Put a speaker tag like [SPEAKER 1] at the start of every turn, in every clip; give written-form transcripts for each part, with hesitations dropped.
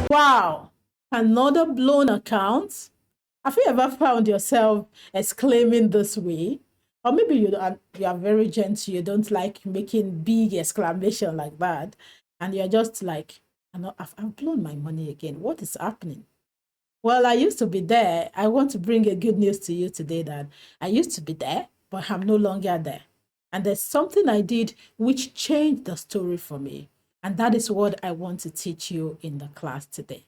[SPEAKER 1] Wow, another blown account? Have you ever found yourself exclaiming this way? Or maybe you are very gentle, you don't like making big exclamation like that, and you're just like, I've blown my money again. What is happening? Well, I used to be there. I want to bring a good news to you today that I used to be there, but I'm no longer there. And there's something I did which changed the story for me. And that is what I want to teach you in the class today.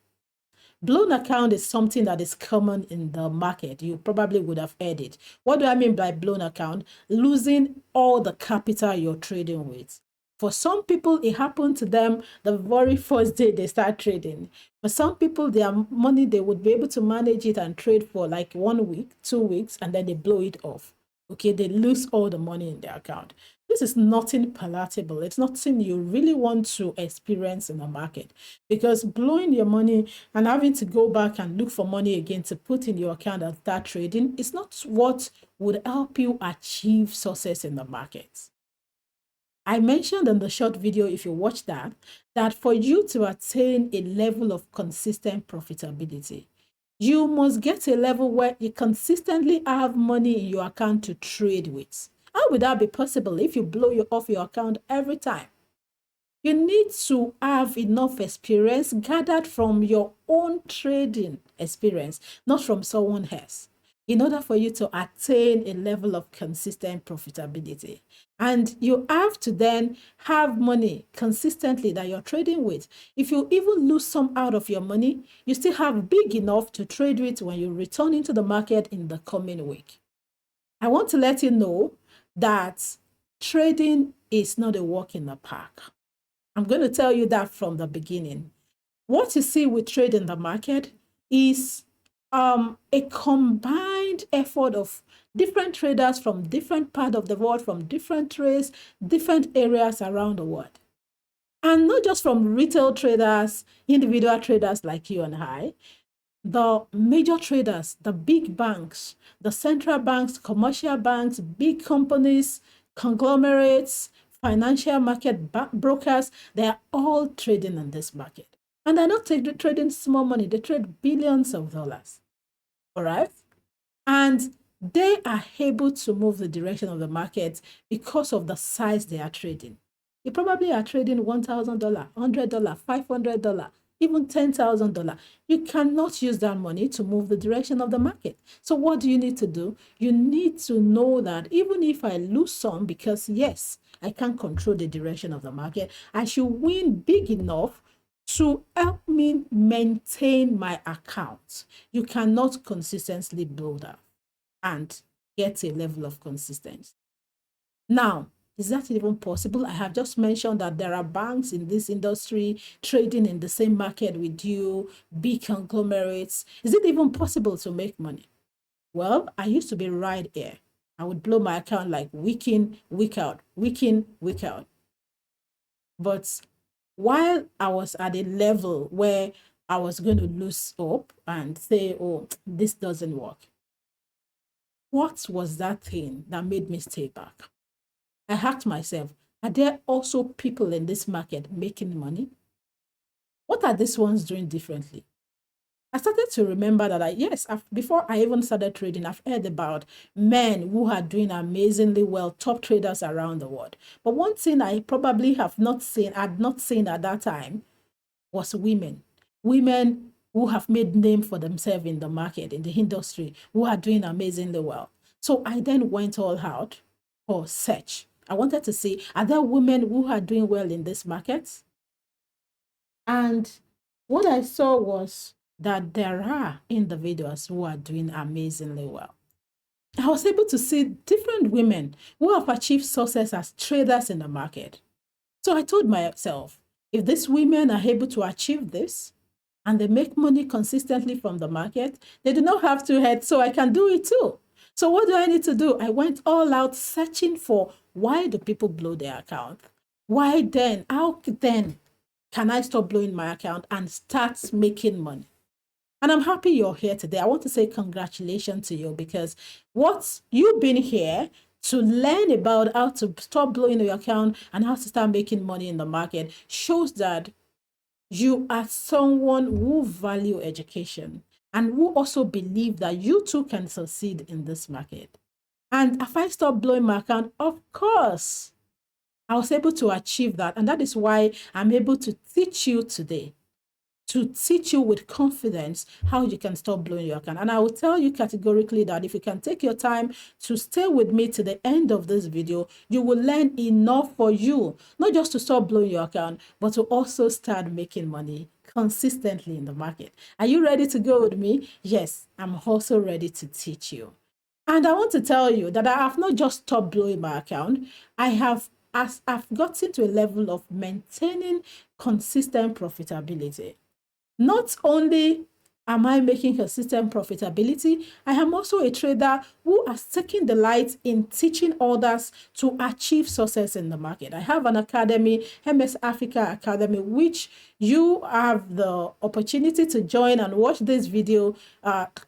[SPEAKER 1] Blown account is something that is common in the market. You probably would have heard it. What do I mean by blown account? Losing all the capital you're trading with. For some people, it happened to them the very first day they start trading. For some people, their money, they would be able to manage it and trade for like 1 week, 2 weeks, and then they blow it off. Okay, they lose all the money in their account. This is nothing palatable. It's nothing you really want to experience in the market, because blowing your money and having to go back and look for money again to put in your account and start trading is not what would help you achieve success in the market. I mentioned in the short video, if you watch that, that for you to attain a level of consistent profitability, you must get a level where you consistently have money in your account to trade with. How would that be possible if you blow off your account every time? You need to have enough experience gathered from your own trading experience, not from someone else, in order for you to attain a level of consistent profitability. And you have to then have money consistently that you're trading with. If you even lose some out of your money, you still have big enough to trade with when you return into the market in the coming week. I want to let you know that trading is not a walk in the park. I'm going to tell you that from the beginning. What you see with trade in the market is a combined effort of different traders from different parts of the world, from different trades, different areas around the world. And not just from retail traders, individual traders like you and I, the major traders, the big banks, the central banks, commercial banks, big companies, conglomerates, financial market brokers, they are all trading in this market. And they're not trading small money, they trade billions of dollars. All right? And they are able to move the direction of the market because of the size they are trading. You probably are trading $1,000, $100, $500, even $10,000. You cannot use that money to move the direction of the market. So what do you need to do? You need to know that even if I lose some, because yes, I can't control the direction of the market, I should win big enough to help me maintain my account. You cannot consistently build up and get a level of consistency. Now, is that even possible? I have just mentioned that there are banks in this industry trading in the same market with you, big conglomerates. Is it even possible to make money? Well, I used to be right here. I would blow my account like week in, week out, week in, week out. But while I was at a level where I was going to lose hope and say, oh, this doesn't work, what was that thing that made me stay back? I asked myself, are there also people in this market making money? What are these ones doing differently? I started to remember that, yes, before I even started trading, I've heard about men who are doing amazingly well, top traders around the world. But one thing I probably had not seen at that time was women. Women who have made name for themselves in the market, in the industry, who are doing amazingly well. So I then went all out for search. I wanted to see, are there women who are doing well in this market? And what I saw was that there are individuals who are doing amazingly well. I was able to see different women who have achieved success as traders in the market. So I told myself, if these women are able to achieve this and they make money consistently from the market, they do not have to head, so I can do it too. So what do I need to do? I went all out searching for, why do people blow their account? Why then? How then can I stop blowing my account and start making money? And I'm happy you're here today. I want to say congratulations to you, because what you've been here to learn about how to stop blowing your account and how to start making money in the market shows that You are someone who value education and who also believe that you too can succeed in this market. And if I stop blowing my account, of course, I was able to achieve that. And that is why I'm able to teach you today, to teach you with confidence how you can stop blowing your account. And I will tell you categorically that if you can take your time to stay with me to the end of this video, you will learn enough for you, not just to stop blowing your account, but to also start making money consistently in the market. Are you ready to go with me? Yes, I'm also ready to teach you. And I want to tell you that I have not just stopped blowing my account. I have, as I've gotten to a level of maintaining consistent profitability. Not only am I making consistent profitability, I am also a trader who has taken delight in teaching others to achieve success in the market. I have an academy, MS Africa Academy, which you have the opportunity to join and watch this video,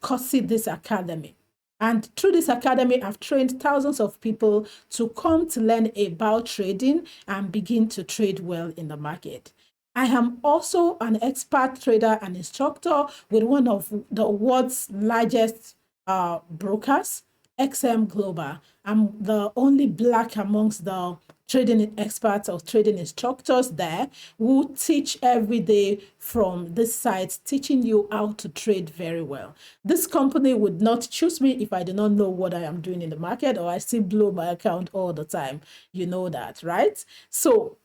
[SPEAKER 1] courtesy this academy. And through this academy, I've trained thousands of people to come to learn about trading and begin to trade well in the market. I am also an expert trader and instructor with one of the world's largest brokers, XM Global. I'm the only Black amongst the trading experts or trading instructors there who teach every day from this site, teaching you how to trade very well. This company would not choose me if I do not know what I am doing in the market, or I still blow my account all the time. You know that, right? So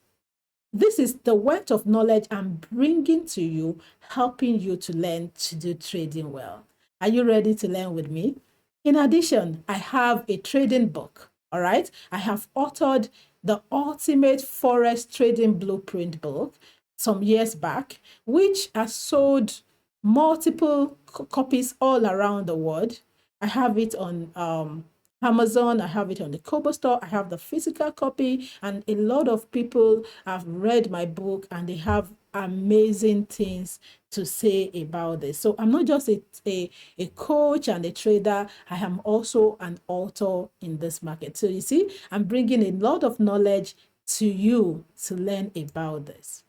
[SPEAKER 1] this is the wealth of knowledge I'm bringing to you, helping you to learn to do trading well. Are you ready to learn with me? In addition, I have a trading book. All right. I have authored the Ultimate Forex Trading Blueprint book some years back, which has sold multiple copies all around the world. I have it on Amazon, I have it on the Kobo store, I have the physical copy, and a lot of people have read my book and they have amazing things to say about this. So I'm not just a coach and a trader, I am also an author in this market. So you see, I'm bringing a lot of knowledge to you to learn about this.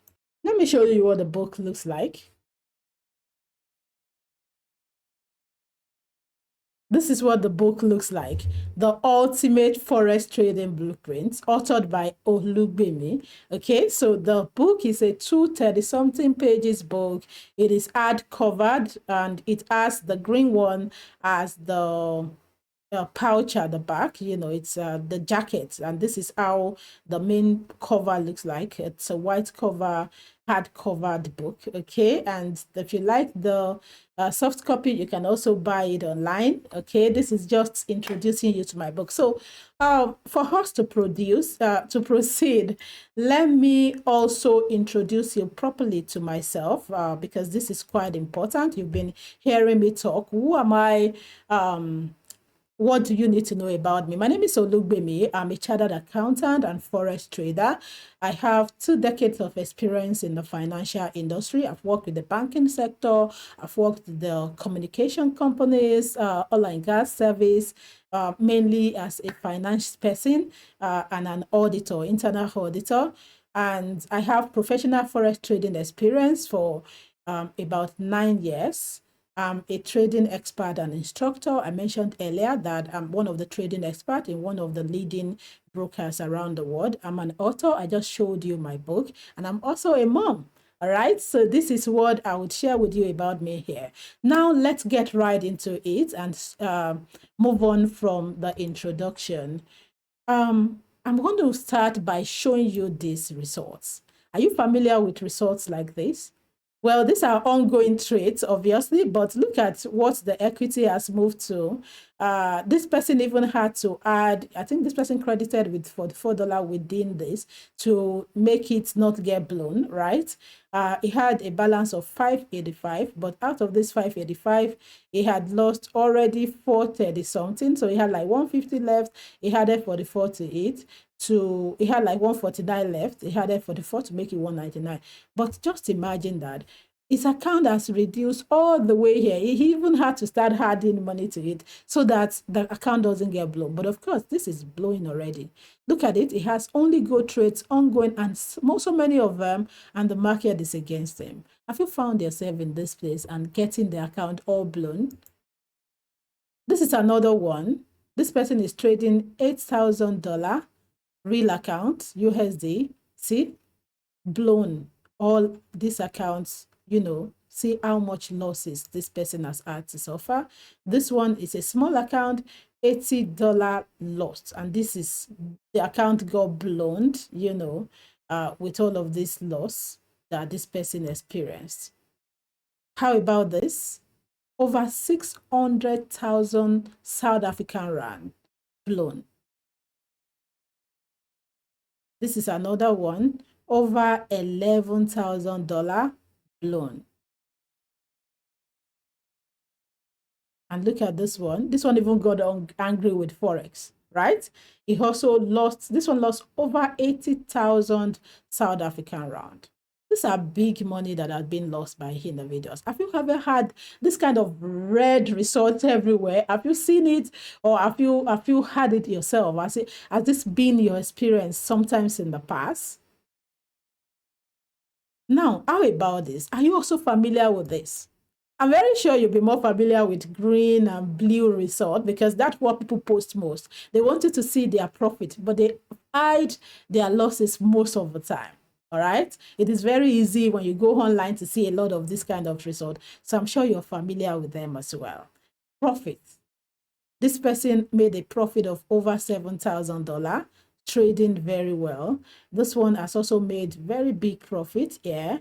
[SPEAKER 1] Let me show you what the book looks like. This is what the book looks like. The Ultimate Forex Trading Blueprint, authored by Olugbemi. Okay, so the book is a 230-something pages book. It is hard covered and it has the green one as the pouch at the back. You know, it's the jacket, and this is how the main cover looks like. It's a white cover, hard covered book. Okay, and if you like the soft copy, you can also buy it online. Okay, this is just introducing you to my book. So for us to proceed, let me also introduce you properly to myself, because this is quite important. You've been hearing me talk. Who am I? What do you need to know about me? My name is Olugbemi. I'm a chartered accountant and forex trader. I have 2 decades of experience in the financial industry. I've worked with the banking sector. I've worked with the communication companies, oil and gas service, mainly as a finance person and an auditor, internal auditor. And I have professional forex trading experience for about 9 years. I'm a trading expert and instructor. I mentioned earlier that I'm one of the trading experts in one of the leading brokers around the world. I'm an author. I just showed you my book. And I'm also a mom. All right. So this is what I would share with you about me here. Now, let's get right into it and move on from the introduction. I'm going to start by showing you these results. Are you familiar with results like this? Well, these are ongoing trades, obviously, but look at what the equity has moved to. This person even had to add, I think this person credited with $44 within this to make it not get blown, right? He had a balance of 585, but out of this 585, he had lost already 430 something. So he had like 150 left. He had it 44 to it. He had like 149 left. He had it 44 to make it 199. But just imagine that His account has reduced all the way here. He even had to start adding money to it so that the account doesn't get blown. But of course, this is blowing already. Look at it. It has only good trades ongoing, and so many of them, and the market is against him. Have you found yourself in this place and getting the account all blown? This is another one. This person is trading $8,000 real account, USD. See, blown. All these accounts, see how much losses this person has had to suffer. This one is a small account, $80 lost, and this is the account got blown, with all of this loss that this person experienced. How about this? Over 600,000 South African rand blown. This is another one, over $11,000 blown. And look at this one. This one even got angry with Forex, right? He also lost, this one lost over 80,000 South African rand. These are big money that has been lost by individuals. Have you ever had this kind of red results everywhere? Have you seen it, or have you had it yourself? Has this been your experience sometimes in the past? Now, how about this? Are you also familiar with this? I'm very sure you'll be more familiar with green and blue result, because that's what people post most. They wanted to see their profit, but they hide their losses most of the time. All right. It is very easy when you go online to see a lot of this kind of result. So I'm sure you're familiar with them as well. Profit. This person made a profit of over $7,000, trading very well. This one has also made very big profit here.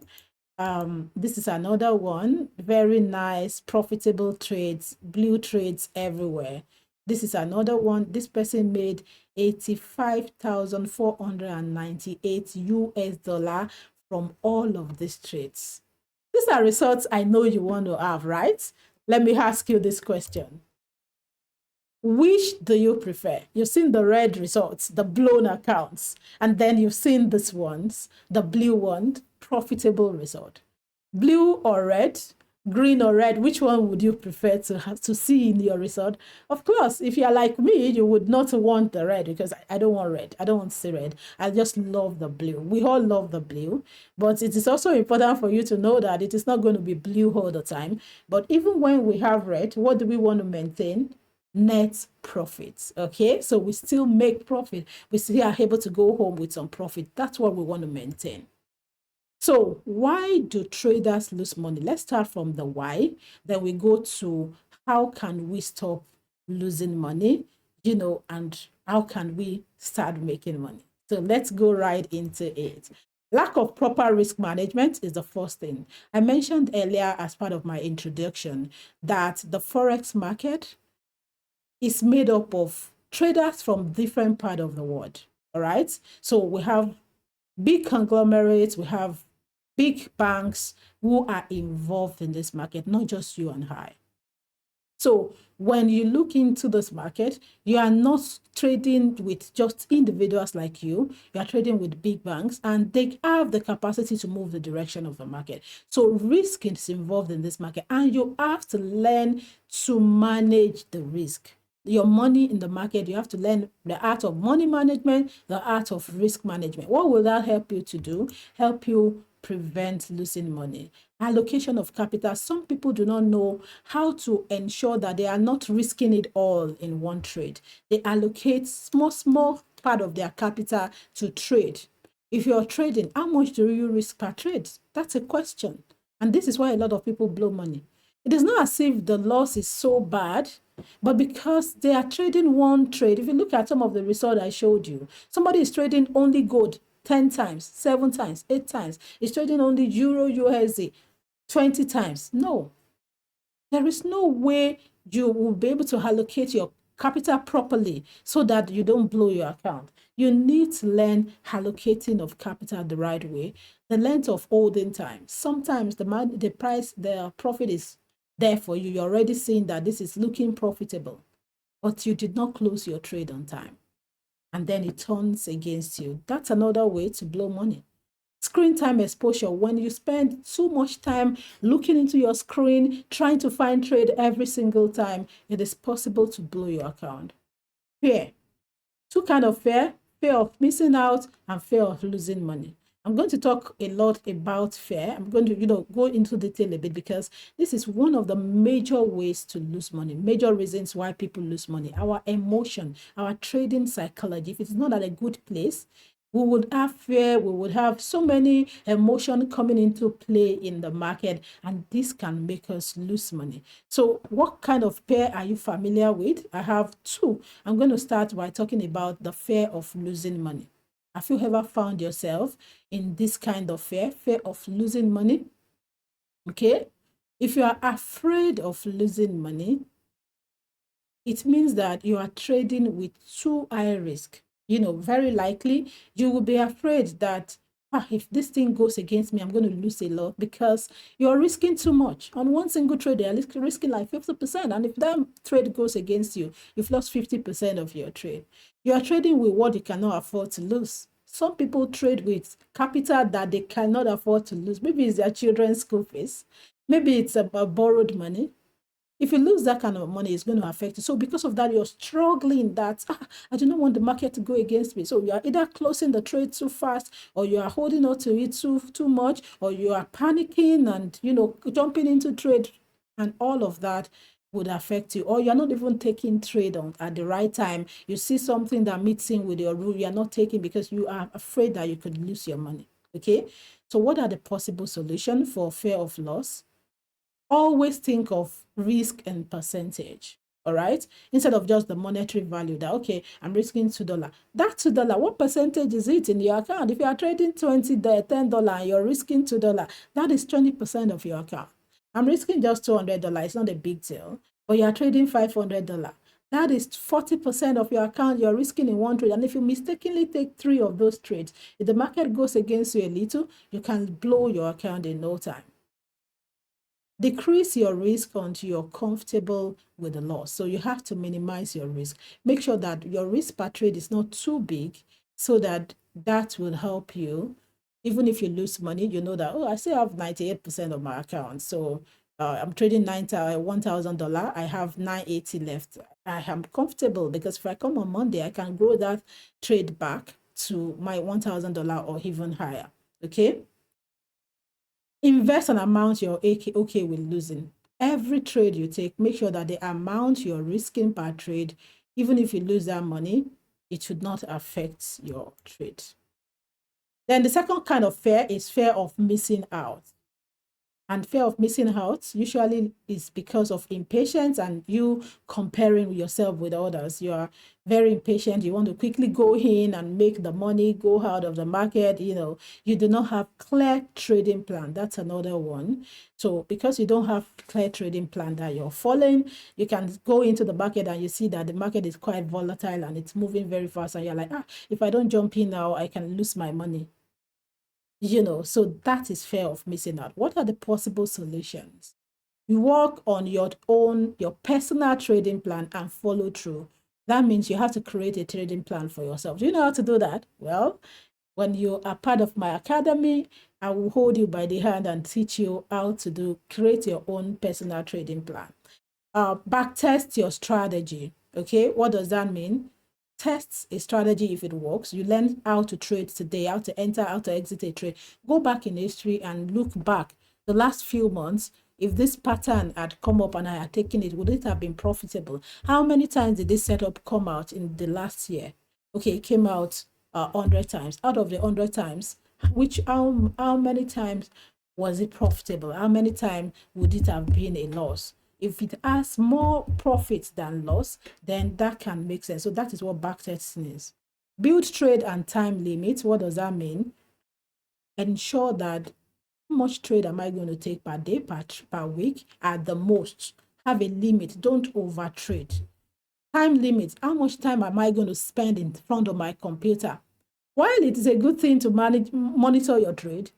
[SPEAKER 1] This is another one, very nice, profitable trades, blue trades everywhere. This is another one. This person made 85,498 US dollar from all of these trades. These are results I know you want to have, right? Let me ask you this question. Which do you prefer? You've seen the red results, the blown accounts, and then you've seen this ones, the blue one, profitable result. Blue or red, green or red, which one would you prefer to see in your result? Of course, if you're like me, you would not want the red, because I don't want red. I don't want to see red. I just love the blue. We all love the blue, but it is also important for you to know that it is not going to be blue all the time. But even when we have red, what do we want to maintain? Net profits. Okay, so we still make profit. We still are able to go home with some profit. That's what we want to maintain. So why do traders lose money? Let's start from the why. Then we go to how can we stop losing money, and how can we start making money? So let's go right into it. Lack of proper risk management is the first thing. I mentioned earlier as part of my introduction that the Forex market is made up of traders from different parts of the world. All right. So we have big conglomerates, we have big banks who are involved in this market, not just you and I. So when you look into this market, you are not trading with just individuals like you are trading with big banks, and they have the capacity to move the direction of the market. So risk is involved in this market, and you have to learn to manage the risk. Your money in the market, you have to learn the art of money management, the art of risk management. What will that help you to do? Help you prevent losing money. Allocation of capital. Some people do not know how to ensure that they are not risking it all in one trade. They allocate small part of their capital to trade. If you're trading, how much do you risk per trade? That's a question. And this is why a lot of people blow money. It is not as if the loss is so bad, but because they are trading one trade. If you look at some of the results I showed you, somebody is trading only gold 10 times, 7 times, 8 times. It's trading only Euro, USD 20 times. No, there is no way you will be able to allocate your capital properly so that you don't blow your account. You need to learn allocating of capital the right way, the length of holding time. Sometimes the profit is there for you. You're already seeing that this is looking profitable, but you did not close your trade on time, and then it turns against you. That's another way to blow money. screen time exposure. When you spend too much time looking into your screen, trying to find trade every single time, it is possible to blow your account. Fear. Two kinds of fear: fear of missing out and fear of losing money. I'm going to talk a lot about fear. I'm going to, go into detail a bit, because this is one of the major ways to lose money, major reasons why people lose money. Our emotion, our trading psychology, if it's not at a good place, we would have fear, we would have so many emotions coming into play in the market, and this can make us lose money. So what kind of fear are you familiar with? I have two. I'm going to start by talking about the fear of losing money. Have you ever found yourself in this kind of fear of losing money? Okay. If you are afraid of losing money, it means that you are trading with too high risk. Very likely you will be afraid that if this thing goes against me, I'm going to lose a lot, because you're risking too much. On one single trade, you're risking like 50%. And if that trade goes against you, you've lost 50% of your trade. You are trading with what you cannot afford to lose. Some people trade with capital that they cannot afford to lose. Maybe it's their children's school fees. Maybe it's about borrowed money. If you lose that kind of money, it's going to affect you. So because of that, you're struggling that, I do not want the market to go against me. So you are either closing the trade too fast, or you are holding on to it too much, or you are panicking and, jumping into trade, and all of that would affect you. Or you're not even taking trade on at the right time. You see something that meets in with your rule, you're not taking because you are afraid that you could lose your money. Okay. So what are the possible solutions for fear of loss? Always think of risk and percentage. All right, instead of just the monetary value that, okay, I'm risking $2. That $2, what percentage is it in your account? If you are trading $10 and you're risking $2, that is 20% of your account. I'm risking just $200. It's not a big deal, but you are trading $500. That is 40% of your account you're risking in one trade. And if you mistakenly take 3 of those trades, if the market goes against you a little, you can blow your account in no time. Decrease your risk until you're comfortable with the loss. So you have to minimize your risk. Make sure that your risk per trade is not too big, so that will help you. Even if you lose money, you know that, I still have 98% of my account. So I'm trading $1,000. I have $980 left. I am comfortable, because if I come on Monday, I can grow that trade back to my $1,000 or even higher. Okay. Invest an amount you're okay with losing. Every trade you take, make sure that the amount you're risking per trade, even if you lose that money, it should not affect your trade. Then the second kind of fear is fear of missing out. And fear of missing out usually is because of impatience and you comparing yourself with others. You are very impatient. You want to quickly go in and make the money, go out of the market. You do not have clear trading plan. That's another one. So because you don't have clear trading plan that you're following, you can go into the market and you see that the market is quite volatile and it's moving very fast. And you're like, if I don't jump in now, I can lose my money. So that is fear of missing out. What are the possible solutions? You work on your personal trading plan and follow through. That means you have to create a trading plan for yourself. Do you know how to do that? Well, when you are part of my academy, I will hold you by the hand and teach you how to create your own personal trading plan. Backtest your strategy. Okay, what does that mean? Test a strategy. If it works, you learn how to trade today, how to enter, how to exit a trade. Go back in history and look back the last few months. If this pattern had come up and I had taken it, would it have been profitable? How many times did this setup come out in the last year? Okay, it came out 100 times. Out of the 100 times, how many times was it profitable? How many times would it have been a loss? If it has more profits than loss, then that can make sense. So that is what backtesting is. Build trade and time limits. What does that mean? Ensure that how much trade am I going to take per day, per week at the most. Have a limit. Don't over trade. Time limit. How much time am I going to spend in front of my computer? While it is a good thing to monitor your trade,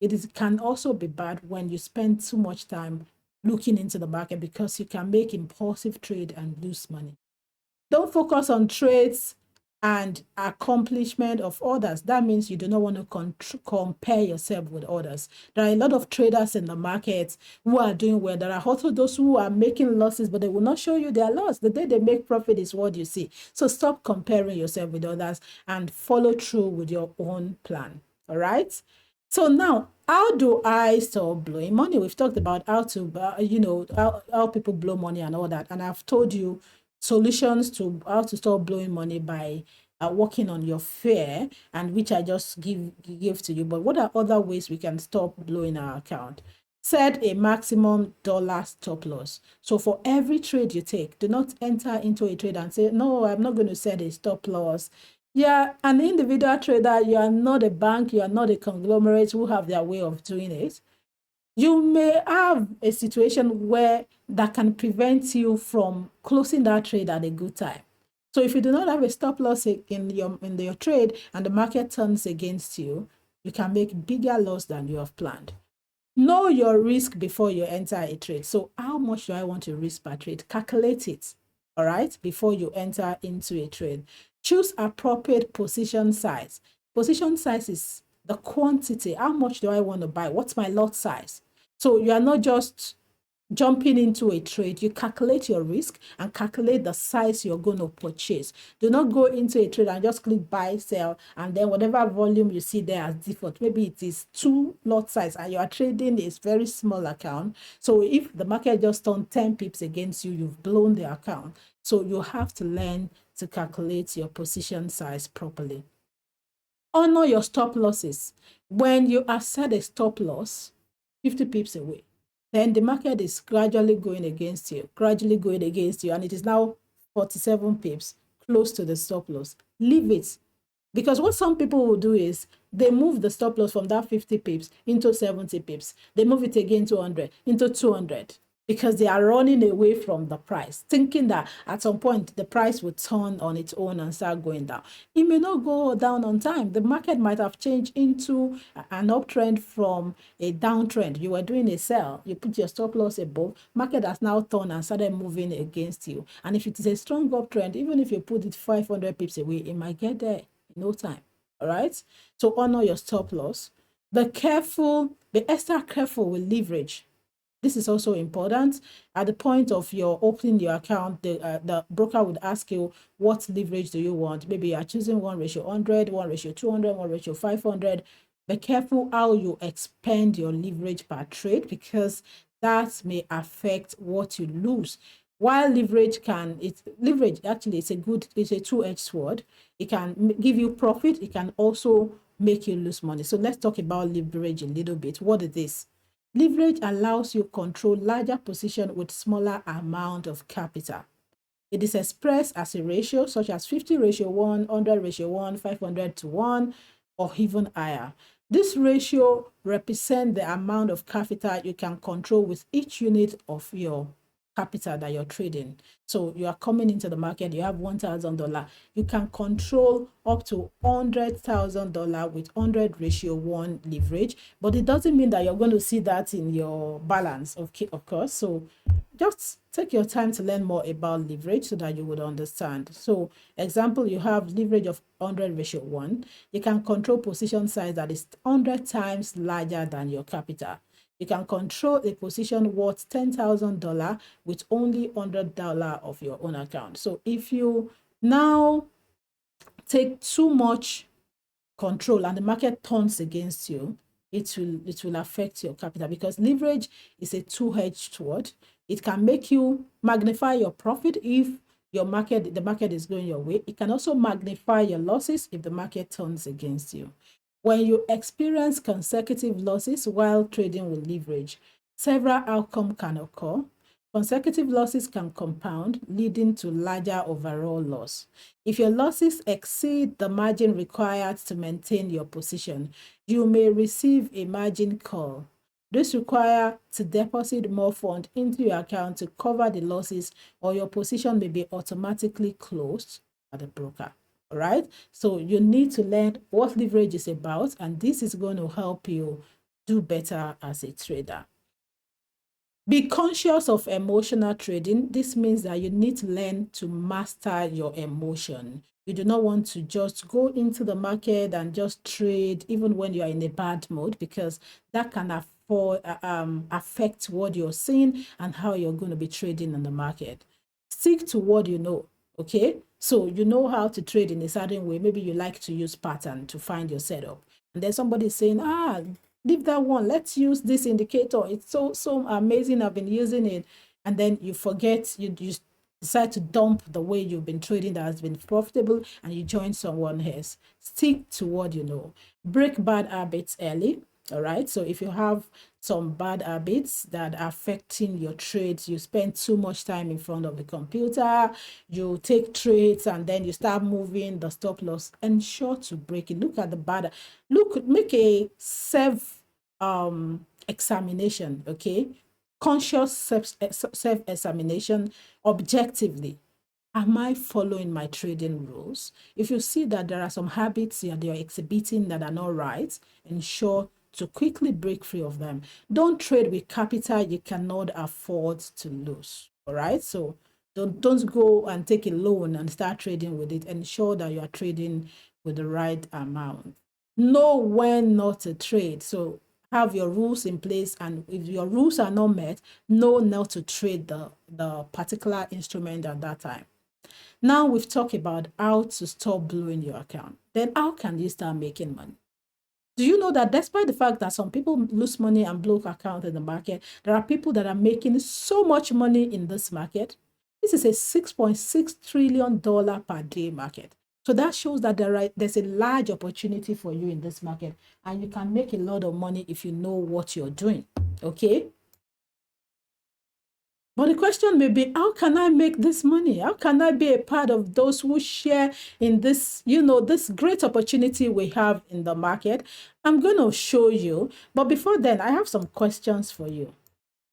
[SPEAKER 1] it can also be bad when you spend too much time looking into the market, because you can make impulsive trade and lose money. Don't focus on trades and accomplishment of others. That means you do not want to compare yourself with others. There are a lot of traders in the market who are doing well. There are also those who are making losses, but they will not show you their loss. The day they make profit is what you see. So stop comparing yourself with others and follow through with your own plan. All right. So now, how do I stop blowing money? We've talked about how to, how people blow money and all that. And I've told you solutions to how to stop blowing money by working on your fear, and which I just give to you. But what are other ways we can stop blowing our account? Set a maximum dollar stop loss. So for every trade you take, do not enter into a trade and say, no, I'm not going to set a stop loss. Yeah, an individual trader, you are not a bank, you are not a conglomerate who have their way of doing it. You may have a situation where that can prevent you from closing that trade at a good time. So if you do not have a stop loss in your trade and the market turns against you, you can make bigger loss than you have planned. Know your risk before you enter a trade. So how much do I want to risk per trade? Calculate it, all right, before you enter into a trade. Choose appropriate position size. Position size is the quantity. How much do I want to buy? What's my lot size? So you are not just jumping into a trade. You calculate your risk and calculate the size you're going to purchase. Do not go into a trade and just click buy, sell, and then whatever volume you see there as default, maybe it is 2 lot size and you are trading a very small account. So if the market just turned 10 pips against you, you've blown the account. So you have to learn to calculate your position size properly. Honor your stop losses. When you have set a stop loss 50 pips away, then the market is gradually going against you, and it is now 47 pips close to the stop loss. Leave it. Because what some people will do is they move the stop loss from that 50 pips into 70 pips. They move it again to 100, into 200, because they are running away from the price, thinking that at some point the price would turn on its own and start going down. It may not go down on time. The market might have changed into an uptrend from a downtrend. You were doing a sell, you put your stop loss above, market has now turned and started moving against you. And if it is a strong uptrend, even if you put it 500 pips away, it might get there in no time. All right. So honor your stop loss. Be extra careful with leverage. This is also important. At the point of your opening your account, the broker would ask you, what leverage do you want? Maybe you are choosing 1:100, 1:200, 1:500. Be careful how you expend your leverage per trade, because that may affect what you lose. While leverage actually it's a two-edged sword. It can give you profit. It can also make you lose money. So let's talk about leverage a little bit. What is this? Leverage allows you control larger position with smaller amount of capital. It is expressed as a ratio such as 50:1, 100:1, 500:1, or even higher. This ratio represents the amount of capital you can control with each unit of your capital that you're trading. So you are coming into the market, you have $1,000. You can control up to $100,000 with 100:1 leverage, but it doesn't mean that you're going to see that in your balance, of course. So just take your time to learn more about leverage so that you would understand. So example, you have leverage of 100:1. You can control position size that is 100 times larger than your capital. You can control a position worth $10,000 with only $100 of your own account. So if you now take too much control and the market turns against you, it will affect your capital, because leverage is a two-edged sword. It can make you magnify your profit if the market is going your way. It can also magnify your losses if the market turns against you. When you experience consecutive losses while trading with leverage, several outcomes can occur. Consecutive losses can compound, leading to larger overall loss. If your losses exceed the margin required to maintain your position, you may receive a margin call. This requires to deposit more funds into your account to cover the losses, or your position may be automatically closed by the broker. All right. So you need to learn what leverage is about, and this is going to help you do better as a trader. Be conscious of emotional trading. This means that you need to learn to master your emotion. You do not want to just go into the market and just trade even when you are in a bad mood, because that can affect what you're seeing and how you're going to be trading in the market. Stick to what you know, okay? So you know how to trade in a certain way. Maybe you like to use pattern to find your setup. And then somebody is saying, leave that one. Let's use this indicator. It's so amazing. I've been using it. And then you forget, you decide to dump the way you've been trading that has been profitable, and you join someone else. Stick to what you know. Break bad habits early. All right. So if you have some bad habits that are affecting your trades, you spend too much time in front of the computer, you take trades and then you start moving the stop loss, ensure to break it. Look at the bad, make a self examination, okay? Conscious self examination objectively. Am I following my trading rules? If you see that there are some habits that you're exhibiting that are not right, ensure to quickly break free of them. Don't trade with capital you cannot afford to lose. All right. So don't go and take a loan and start trading with it. Ensure that you are trading with the right amount. Know when not to trade. So have your rules in place, and if your rules are not met, know not to trade the particular instrument at that time. Now we've talked about how to stop blowing your account. Then how can you start making money? Do you know that despite the fact that some people lose money and blow account in the market, there are people that are making so much money in this market? This is a $6.6 trillion per day market. So that shows that there's a large opportunity for you in this market, and you can make a lot of money if you know what you're doing. Okay. But the question may be, how can I make this money? How can I be a part of those who share in this, this great opportunity we have in the market? I'm going to show you. But before then, I have some questions for you.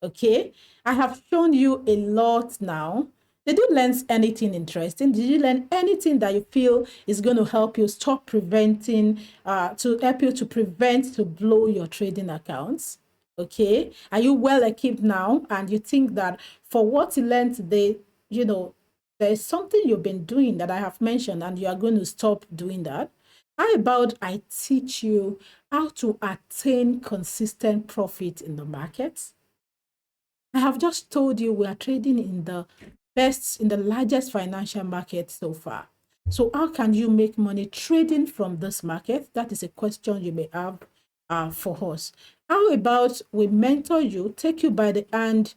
[SPEAKER 1] Okay. I have shown you a lot now. Did you learn anything interesting? Did you learn anything that you feel is going to help you stop preventing, to help you to prevent to blow your trading accounts? Okay. Are you well equipped now? And you think that for what you learned today, there's something you've been doing that I have mentioned, and you are going to stop doing that? How about I teach you how to attain consistent profit in the markets? I have just told you we are trading in the largest financial market so far. So how can you make money trading from this market? That is a question you may have for us. How about we mentor you, take you by the hand,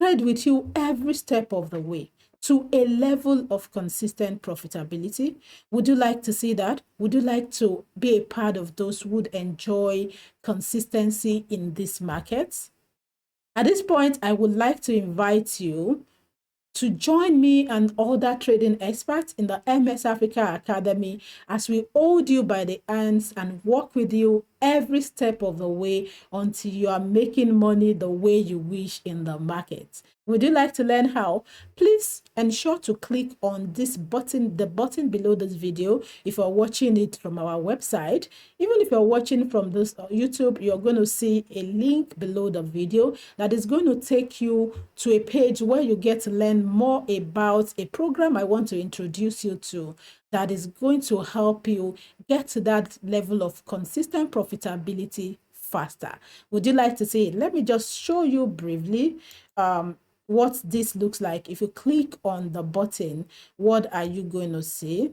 [SPEAKER 1] trade with you every step of the way to a level of consistent profitability? Would you like to see that? Would you like to be a part of those who would enjoy consistency in these markets? At this point, I would like to invite you to join me and other trading experts in the MS Africa Academy as we hold you by the hands and work with you every step of the way until you are making money the way you wish in the market. Would you like to learn how? Please ensure to click on this button, the button below this video, if you're watching it from our website. Even if you're watching from this YouTube, you're going to see a link below the video that is going to take you to a page where you get to learn more about a program I want to introduce you to that is going to help you get to that level of consistent profitability faster. Would you like to see it? Let me just show you briefly what this looks like. If you click on the button, what are you going to see?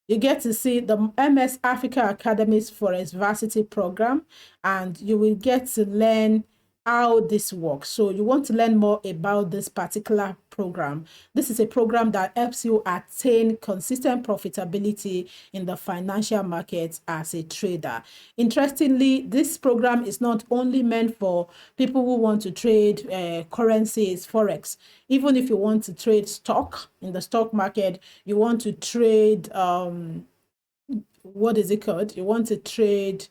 [SPEAKER 1] You get to see the MS Africa Academy's Forex Varsity program, and you will get to learn how this works. So you want to learn more about this particular program. This is a program that helps you attain consistent profitability in the financial markets as a trader. Interestingly, this program is not only meant for people who want to trade currencies, Forex. Even if you want to trade stock in the stock market, you want to trade, what is it called? You want to trade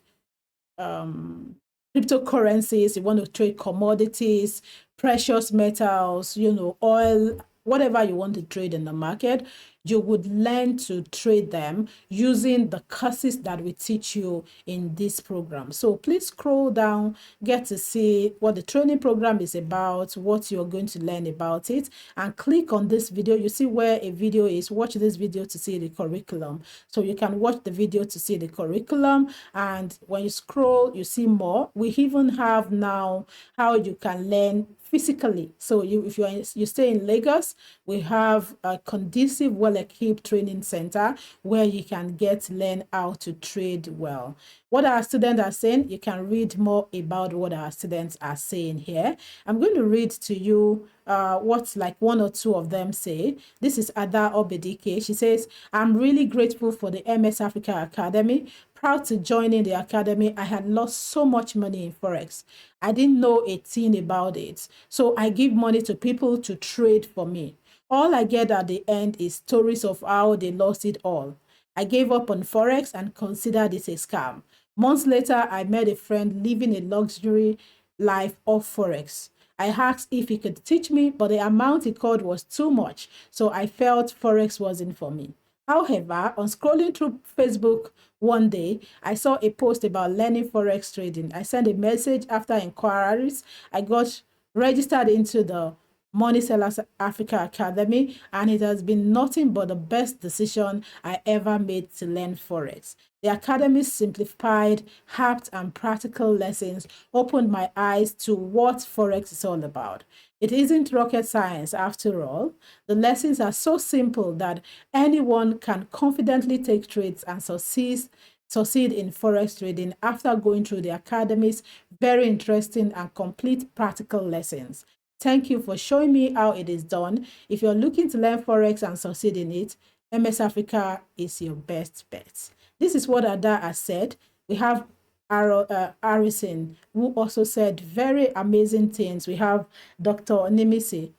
[SPEAKER 1] cryptocurrencies, you want to trade commodities, precious metals, oil, whatever you want to trade in the market, you would learn to trade them using the courses that we teach you in this program. So please scroll down, get to see what the training program is about, what you're going to learn about it, and click on this video. You see where a video is. Watch this video to see the curriculum. So you can watch the video to see the curriculum, and when you scroll, you see more. We even have now how you can learn physically. So if you stay in Lagos, we have a conducive, well-equipped training center where you can learn how to trade well. What our students are saying, you can read more about what our students are saying here. I'm going to read to you what like one or two of them say. This is Ada Obedike. She says, I'm really grateful for the MS Africa Academy. Proud to join in the academy. I had lost so much money in Forex. I didn't know a thing about it. So I give money to people to trade for me. All I get at the end is stories of how they lost it all. I gave up on Forex and considered it a scam. Months later, I met a friend living a luxury life off Forex. I asked if he could teach me, but the amount he called was too much, so I felt Forex wasn't for me. However, on scrolling through Facebook one day, I saw a post about learning Forex trading. I sent a message after inquiries. I got registered into the Money Sellers Africa Academy, and it has been nothing but the best decision I ever made to learn Forex. The Academy's simplified, apt, and practical lessons opened my eyes to what Forex is all about. It isn't rocket science after all. The lessons are so simple that anyone can confidently take trades and succeed in Forex trading after going through the Academy's very interesting and complete practical lessons. Thank you for showing me how it is done. If you're looking to learn Forex and succeed in it, MS Africa is your best bet. This is what Ada has said. We have Harrison, who also said very amazing things. We have Dr. Nimisi,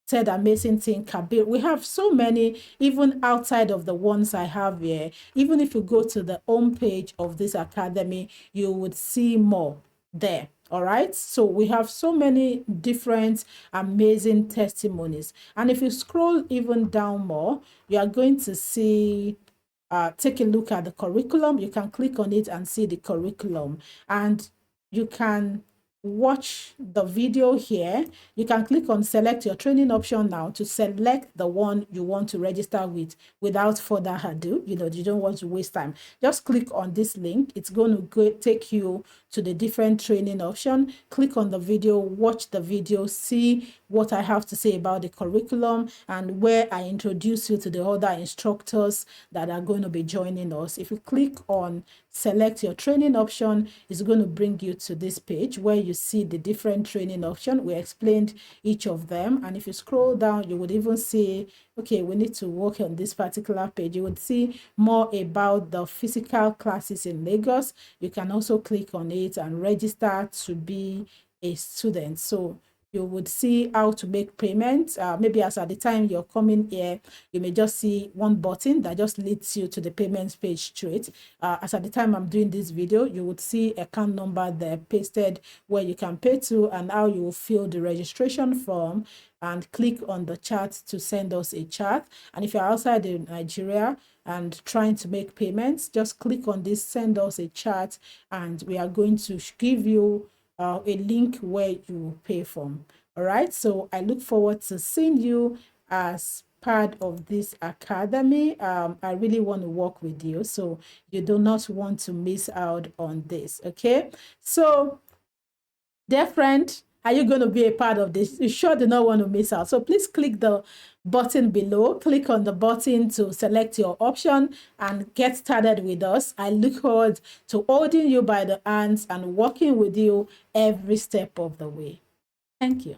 [SPEAKER 1] said amazing thing. Kabir, we have so many, even outside of the ones I have here. Even if you go to the home page of this academy, you would see more there. All right, so we have so many different amazing testimonies, and if you scroll even down more, you are going to see take a look at the curriculum. You can click on it and see the curriculum, and you can watch the video here. You can click on select your training option now to select the one you want to register with without further ado. You don't want to waste time. Just click on this link. It's going to take you to the different training option. Click on the video, watch the video, see what I have to say about the curriculum and where I introduce you to the other instructors that are going to be joining us. If you click on select your training option, it's going to bring you to this page where you see the different training options. We explained each of them, and if you scroll down, you would even see, okay, we need to work on this particular page. You would see more about the physical classes in Lagos. You can also click on it and register to be a student. So you would see how to make payments. Maybe as at the time you're coming here, you may just see one button that just leads you to the payments page straight. As at the time I'm doing this video, you would see account number there pasted where you can pay to, and how you will fill the registration form and click on the chat to send us a chat. And if you're outside of Nigeria and trying to make payments, just click on this, send us a chat, and we are going to give you a link where you pay from. All right, so I look forward to seeing you as part of this academy. I really want to work with you, so you do not want to miss out on this. Okay, so dear friend, are you going to be a part of this? You sure do not want to miss out. So please click the button below. Click on the button to select your option and get started with us. I look forward to holding you by the hands and working with you every step of the way. Thank you.